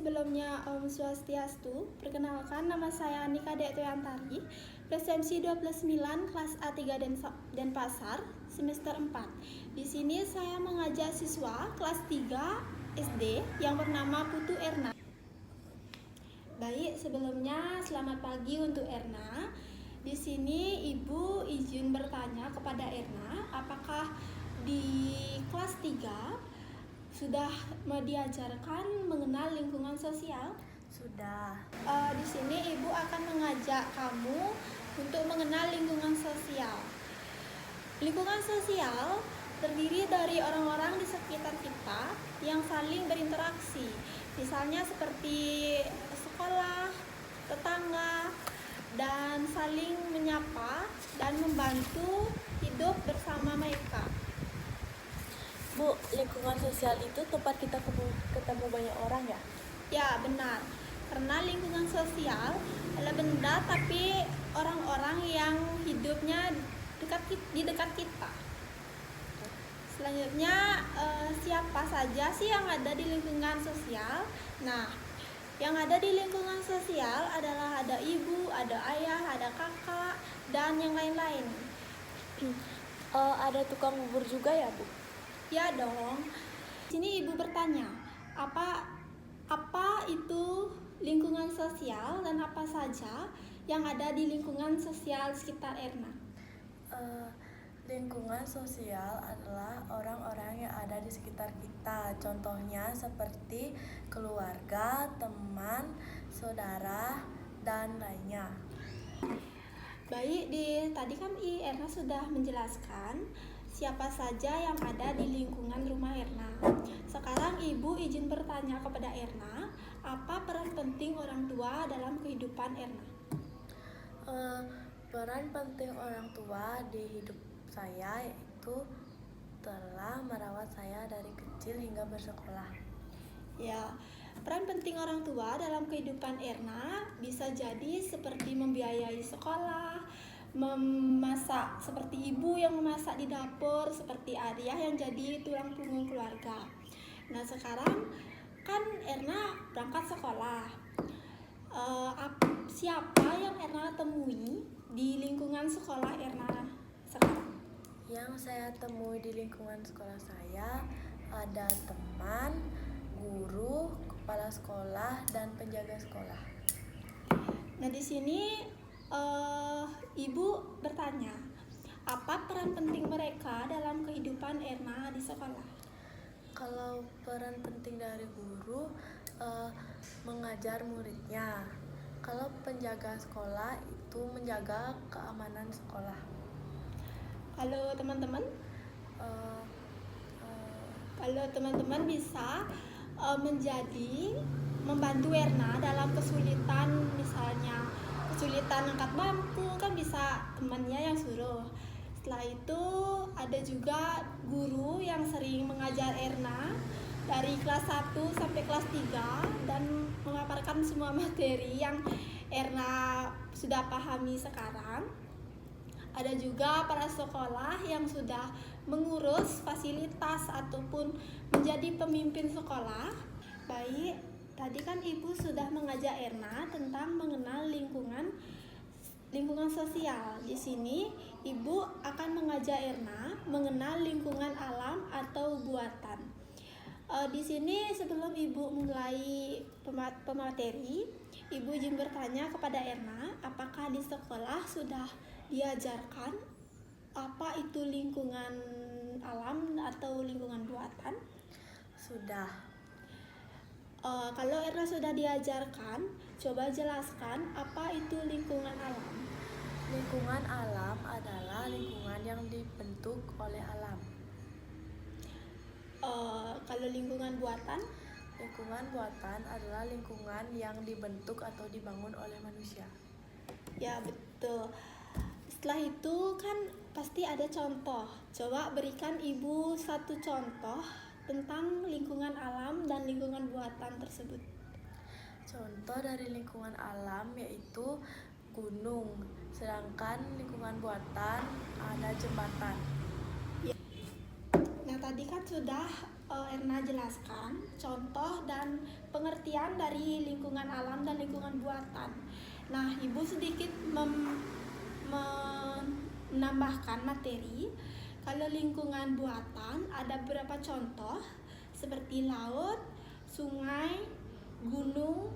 sebelumnya Om Swastiastu. Perkenalkan, nama saya Nika Dektuyantari, presensi 29 kelas A3 Denpasar, semester 4. Di sini saya mengajak siswa kelas 3 SD yang bernama Putu Erna. Baik, sebelumnya selamat pagi untuk Erna. Di sini Ibu izin bertanya kepada Erna, apakah di kelas 3 sudah diajarkan mengenal lingkungan sosial? Sudah. Di sini Ibu akan mengajak kamu untuk mengenal lingkungan sosial. Lingkungan sosial terdiri dari orang-orang di sekitar kita yang saling berinteraksi. Misalnya seperti sekolah, tetangga, dan saling menyapa dan membantu hidup bersama mereka. Bu, lingkungan sosial itu tempat kita ketemu banyak orang ya? Ya, benar. Karena lingkungan sosial adalah benda tapi orang-orang yang hidupnya di dekat kita. Selanjutnya, siapa saja sih yang ada di lingkungan sosial? Nah, yang ada di lingkungan sosial adalah ada ibu, ada ayah, ada kakak, dan yang lain-lain. Ada tukang bubur juga ya, Bu? Ya dong. Sini Ibu bertanya, apa itu lingkungan sosial dan apa saja yang ada di lingkungan sosial sekitar Erna? Lingkungan sosial adalah orang-orang yang ada di sekitar kita. Contohnya seperti keluarga, teman, saudara, dan lainnya. Baik, tadi kan Erna sudah menjelaskan siapa saja yang ada di lingkungan rumah Erna. Sekarang Ibu izin bertanya kepada Erna, apa peran penting orang tua dalam kehidupan Erna? Peran penting orang tua di hidup saya yaitu telah merawat saya dari kecil hingga bersekolah. Ya, peran penting orang tua dalam kehidupan Erna bisa jadi seperti membiayai sekolah, memasak seperti ibu yang memasak di dapur, seperti ayah yang jadi tulang punggung keluarga. Nah, sekarang kan Erna berangkat sekolah. Siapa yang Erna temui di lingkungan sekolah Erna sekarang? Yang saya temui di lingkungan sekolah saya ada teman, guru, kepala sekolah, dan penjaga sekolah. Nah, di sini Ibu bertanya, apa peran penting mereka dalam kehidupan Erna di sekolah? Kalau peran penting dari guru mengajar muridnya. Kalau penjaga sekolah itu menjaga keamanan sekolah. Kalau teman-teman bisa membantu Erna dalam kesulitan, misalnya kesulitan angkat bangku, kan bisa temannya yang suruh. Setelah itu ada juga guru yang sering mengajar Erna dari kelas 1 sampai kelas 3 dan memaparkan semua materi yang Erna sudah pahami sekarang. Ada juga para sekolah yang sudah mengurus fasilitas ataupun menjadi pemimpin sekolah. Baik, tadi kan Ibu sudah mengajak Erna tentang mengenal lingkungan sosial. Di sini Ibu akan mengajak Erna mengenal lingkungan alam atau buatan. Di sini sebelum Ibu mulai pemateri, Ibu izin bertanya kepada Erna, apakah di sekolah sudah diajarkan apa itu lingkungan alam atau lingkungan buatan? Sudah. Kalau Erna sudah diajarkan, coba jelaskan apa itu lingkungan alam. Lingkungan alam adalah lingkungan yang dibentuk oleh alam. Kalau lingkungan buatan? Lingkungan buatan adalah lingkungan yang dibentuk atau dibangun oleh manusia. Ya, betul. Setelah itu kan pasti ada contoh. Coba berikan Ibu satu contoh tentang lingkungan alam dan lingkungan buatan tersebut. Contoh dari lingkungan alam yaitu gunung, sedangkan lingkungan buatan ada jembatan. Nah, tadi kan sudah Erna jelaskan contoh dan pengertian dari lingkungan alam dan lingkungan buatan. Nah, Ibu sedikit menambahkan materi. Kalau lingkungan buatan ada beberapa contoh seperti laut, sungai, gunung,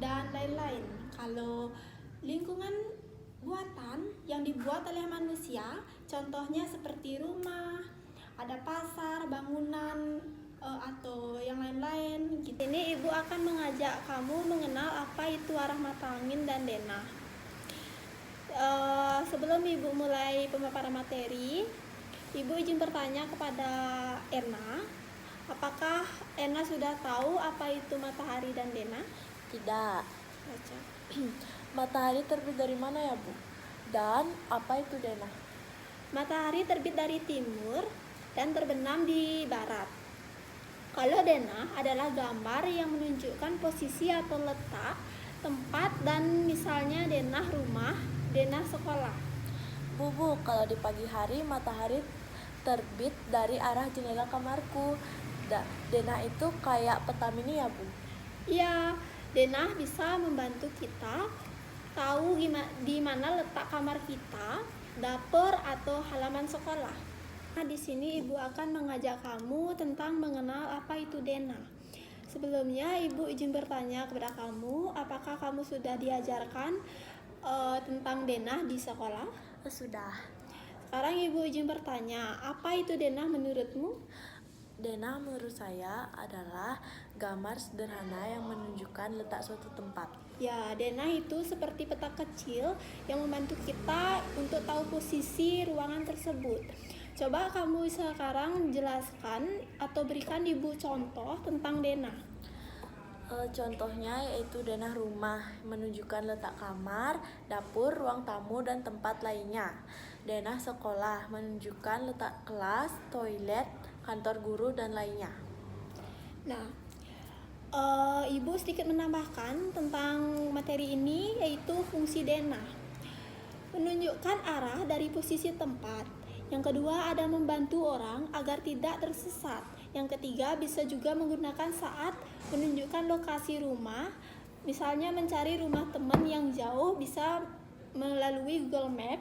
dan lain-lain. Kalau lingkungan buatan yang dibuat oleh manusia, contohnya seperti rumah, ada pasar, bangunan, atau yang lain-lain. Ini Ibu akan mengajak kamu mengenal apa itu arah mata angin dan denah. Sebelum Ibu mulai pemaparan materi, Ibu izin bertanya kepada Erna, apakah Erna sudah tahu apa itu matahari dan denah? Tidak. Baca. Matahari terbit dari mana ya, Bu? Dan apa itu denah? Matahari terbit dari timur dan terbenam di barat. Kalau denah adalah gambar yang menunjukkan posisi atau letak tempat, dan misalnya denah rumah, denah sekolah. Bu, kalau di pagi hari matahari terbit dari arah jendela kamarku. Denah itu kayak peta mini ya, Bu? Iya, denah bisa membantu kita tahu di mana letak kamar kita, dapur, atau halaman sekolah. Nah, di sini Ibu akan mengajak kamu tentang mengenal apa itu denah. Sebelumnya Ibu izin bertanya kepada kamu, apakah kamu sudah diajarkan tentang denah di sekolah? Sudah. Sekarang Ibu izin bertanya, apa itu denah menurutmu? Denah menurut saya adalah gambar sederhana yang menunjukkan letak suatu tempat. Ya, denah itu seperti peta kecil yang membantu kita untuk tahu posisi ruangan tersebut. Coba kamu sekarang jelaskan atau berikan Ibu contoh tentang denah. Contohnya yaitu denah rumah, menunjukkan letak kamar, dapur, ruang tamu, dan tempat lainnya. Denah sekolah, menunjukkan letak kelas, toilet, kantor guru, dan lainnya. Nah, Ibu sedikit menambahkan tentang materi ini, yaitu fungsi denah. Menunjukkan arah dari posisi tempat. Yang kedua, ada membantu orang agar tidak tersesat. Yang ketiga, bisa juga menggunakan saat menunjukkan lokasi rumah. Misalnya mencari rumah teman yang jauh bisa melalui Google Map.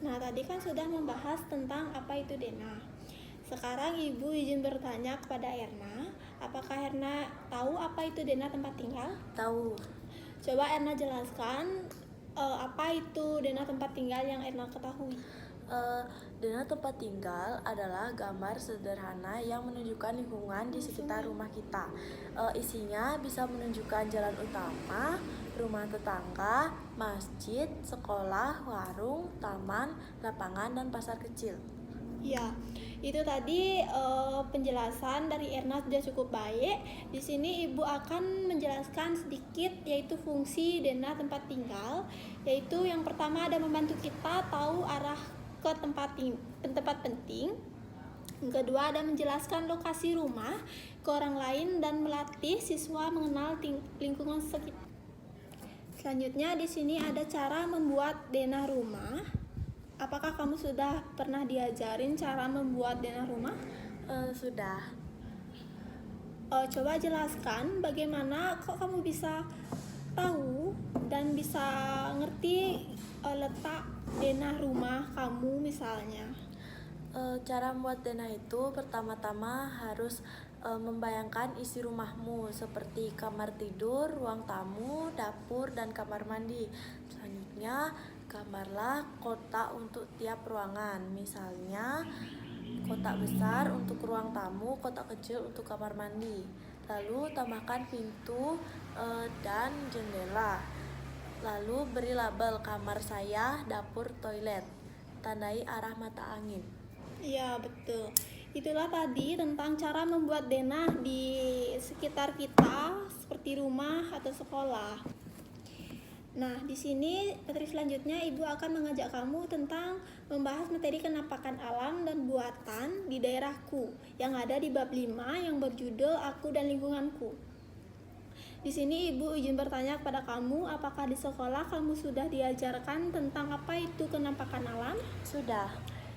Nah, tadi kan sudah membahas tentang apa itu denah. Sekarang Ibu izin bertanya kepada Erna, apakah Erna tahu apa itu denah tempat tinggal? Tahu. Coba Erna jelaskan apa itu denah tempat tinggal yang Erna ketahui. Denah tempat tinggal adalah gambar sederhana yang menunjukkan lingkungan di sekitar rumah kita. Isinya bisa menunjukkan jalan utama, rumah tetangga, masjid, sekolah, warung, taman, lapangan, dan pasar kecil. Ya, itu tadi penjelasan dari Erna sudah cukup baik. Di sini Ibu akan menjelaskan sedikit yaitu fungsi denah tempat tinggal, yaitu yang pertama ada membantu kita tahu arah ke tempat penting. Yang kedua ada menjelaskan lokasi rumah ke orang lain dan melatih siswa mengenal lingkungan sekitar. Selanjutnya di sini ada cara membuat denah rumah. Apakah kamu sudah pernah diajarin cara membuat denah rumah? Sudah. Coba jelaskan bagaimana kok kamu bisa tahu dan bisa ngerti letak denah rumah kamu misalnya. Cara membuat denah itu pertama-tama harus membayangkan isi rumahmu seperti kamar tidur, ruang tamu, dapur, dan kamar mandi. Selanjutnya, gambarlah kotak untuk tiap ruangan. Misalnya, kotak besar untuk ruang tamu, kotak kecil untuk kamar mandi. Lalu tambahkan pintu dan jendela. Lalu beri label kamar saya, dapur, toilet. Tandai arah mata angin. Iya, betul. Itulah tadi tentang cara membuat denah di sekitar kita seperti rumah atau sekolah. Nah, di sini materi selanjutnya Ibu akan mengajak kamu tentang membahas materi kenampakan alam dan buatan di daerahku yang ada di bab 5 yang berjudul Aku dan Lingkunganku. Di sini Ibu izin bertanya kepada kamu, apakah di sekolah kamu sudah diajarkan tentang apa itu kenampakan alam? Sudah.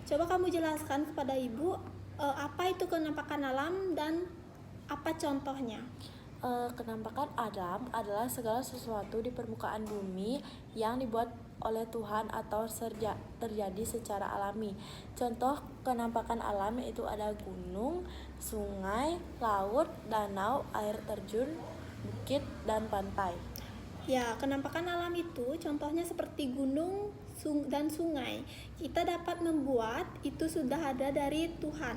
Coba kamu jelaskan kepada Ibu Apa itu kenampakan alam dan apa contohnya? Kenampakan alam adalah segala sesuatu di permukaan bumi yang dibuat oleh Tuhan atau terjadi secara alami. Contoh kenampakan alam yaitu ada gunung, sungai, laut, danau, air terjun, bukit, dan pantai. Ya, kenampakan alam itu contohnya seperti gunung dan sungai. Kita dapat membuat, itu sudah ada dari Tuhan.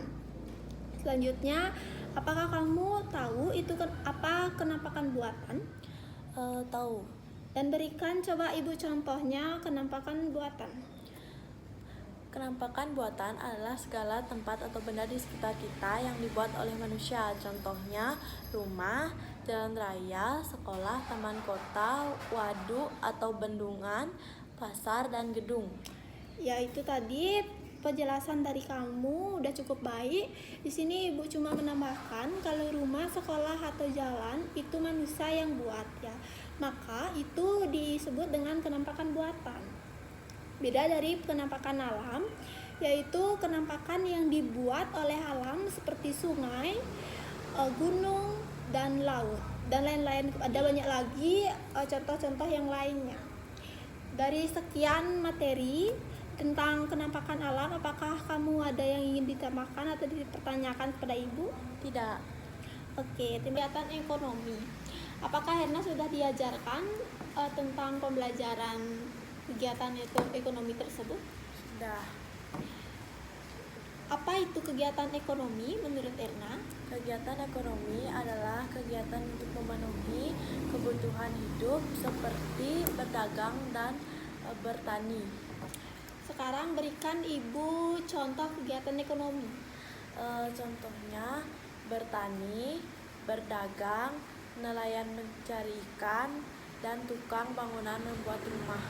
Selanjutnya, apakah kamu tahu itu apa kenampakan buatan? Tahu. Dan berikan coba ibu contohnya kenampakan buatan. Kenampakan buatan adalah segala tempat atau benda di sekitar kita yang dibuat oleh manusia. Contohnya rumah, jalan raya, sekolah, taman kota, waduk atau bendungan, pasar, dan gedung. Ya, itu tadi penjelasan dari kamu udah cukup baik. Di sini ibu cuma menambahkan kalau rumah, sekolah atau jalan itu manusia yang buat ya. Maka itu disebut dengan kenampakan buatan. Beda dari kenampakan alam, yaitu kenampakan yang dibuat oleh alam seperti sungai, gunung, dan laut, dan lain-lain. Ada banyak lagi contoh-contoh yang lainnya. Dari sekian materi tentang kenampakan alam, apakah kamu ada yang ingin ditambahkan atau dipertanyakan kepada ibu? Tidak. Oke, kegiatan ekonomi. Apakah Herna sudah diajarkan tentang pembelajaran kegiatan ekonomi tersebut? Sudah. Apa itu kegiatan ekonomi menurut Erna? Kegiatan ekonomi adalah kegiatan untuk memenuhi kebutuhan hidup seperti berdagang dan bertani. Sekarang berikan ibu contoh kegiatan ekonomi. Contohnya bertani, berdagang, nelayan mencari ikan, dan tukang bangunan membuat rumah.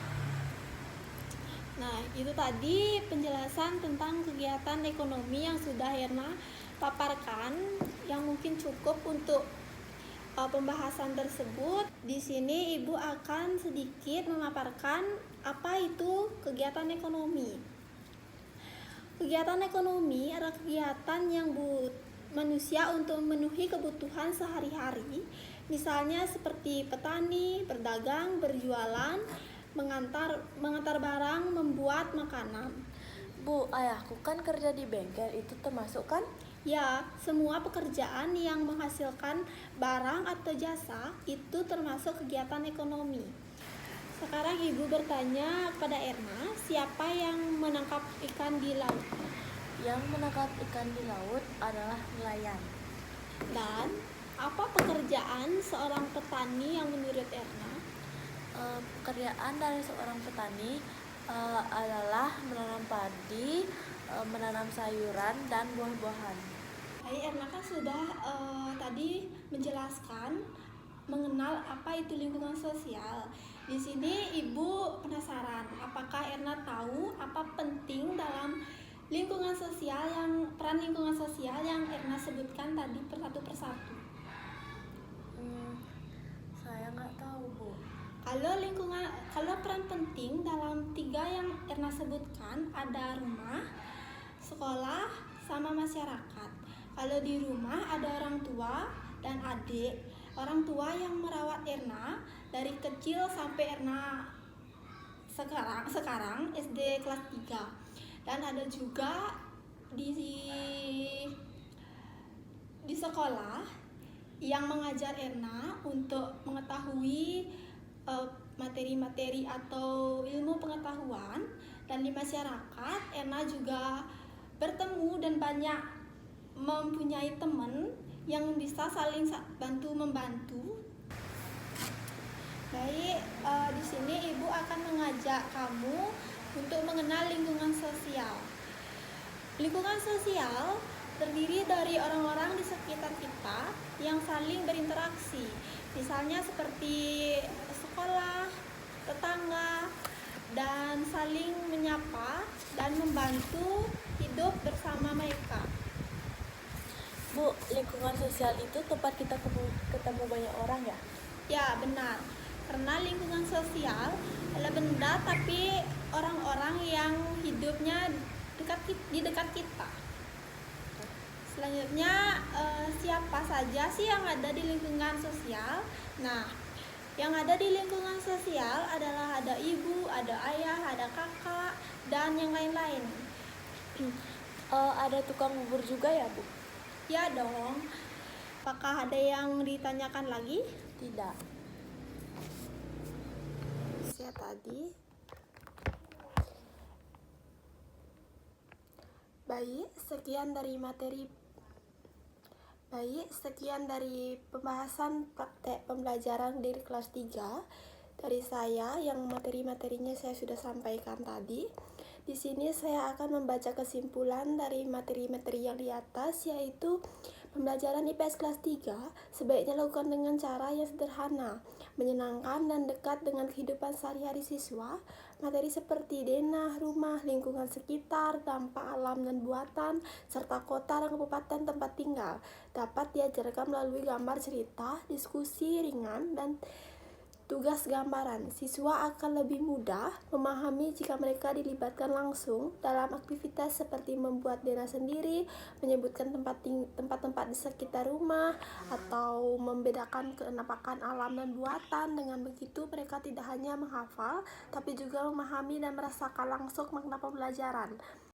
Nah, itu tadi penjelasan tentang kegiatan ekonomi yang sudah Herna paparkan, yang mungkin cukup untuk pembahasan tersebut. Di sini ibu akan sedikit memaparkan apa itu kegiatan ekonomi. Kegiatan ekonomi adalah kegiatan yang manusia untuk memenuhi kebutuhan sehari-hari, misalnya seperti petani, berdagang, berjualan, mengantar barang, membuat makanan. Bu, ayahku kan kerja di bengkel, itu termasuk kan? Ya, semua pekerjaan yang menghasilkan barang atau jasa itu termasuk kegiatan ekonomi. Sekarang ibu bertanya kepada Erna, siapa yang menangkap ikan di laut? Yang menangkap ikan di laut adalah nelayan. Dan apa pekerjaan seorang petani yang menurut Erna? Pekerjaan dari seorang petani adalah menanam padi, menanam sayuran, dan buah-buahan. Hai, Erna kan sudah tadi menjelaskan mengenal apa itu lingkungan sosial. Di sini ibu penasaran, apakah Erna tahu apa penting dalam lingkungan sosial peran lingkungan sosial yang Erna sebutkan tadi persatu. Saya nggak tahu, Bu. Kalau peran penting dalam 3 yang Erna sebutkan ada rumah, sekolah, sama masyarakat. Kalau di rumah ada orang tua dan adik. Orang tua yang merawat Erna dari kecil sampai Erna sekarang SD kelas 3. Dan ada juga di sekolah yang mengajar Erna untuk mengetahui materi-materi atau ilmu pengetahuan. Dan di masyarakat Erna juga bertemu dan banyak mempunyai teman yang bisa saling bantu-membantu. Baik, di sini ibu akan mengajak kamu untuk mengenal lingkungan sosial. Lingkungan sosial terdiri dari orang-orang di sekitar kita yang saling berinteraksi. Misalnya seperti sekolah, tetangga, dan saling menyapa dan membantu hidup bersama mereka. Bu, lingkungan sosial itu tempat kita ketemu banyak orang ya? Ya, benar. Karena lingkungan sosial adalah benda tapi orang-orang yang hidupnya di dekat kita. Selanjutnya, siapa saja sih yang ada di lingkungan sosial? Nah, yang ada di lingkungan sosial adalah ada ibu, ada ayah, ada kakak, dan yang lain-lain. Ada tukang bubur juga ya, Bu? Ya dong. Apakah ada yang ditanyakan lagi? Tidak. Saya tadi. Baik, sekian dari pembahasan praktek pembelajaran di kelas 3 dari saya yang materi-materinya saya sudah sampaikan tadi. Di sini saya akan membaca kesimpulan dari materi-materi yang di atas, yaitu pembelajaran IPS kelas 3 sebaiknya lakukan dengan cara yang sederhana, menyenangkan dan dekat dengan kehidupan sehari-hari siswa. Materi seperti denah, rumah, lingkungan sekitar, dampak alam dan buatan, serta kota dan kabupaten tempat tinggal dapat diajarkan melalui gambar cerita, diskusi ringan, dan tugas gambaran. Siswa akan lebih mudah memahami jika mereka dilibatkan langsung dalam aktivitas seperti membuat denah sendiri, menyebutkan tempat-tempat di sekitar rumah, atau membedakan keenapakan alam dan buatan. Dengan begitu, mereka tidak hanya menghafal, tapi juga memahami dan merasakan langsung makna pembelajaran.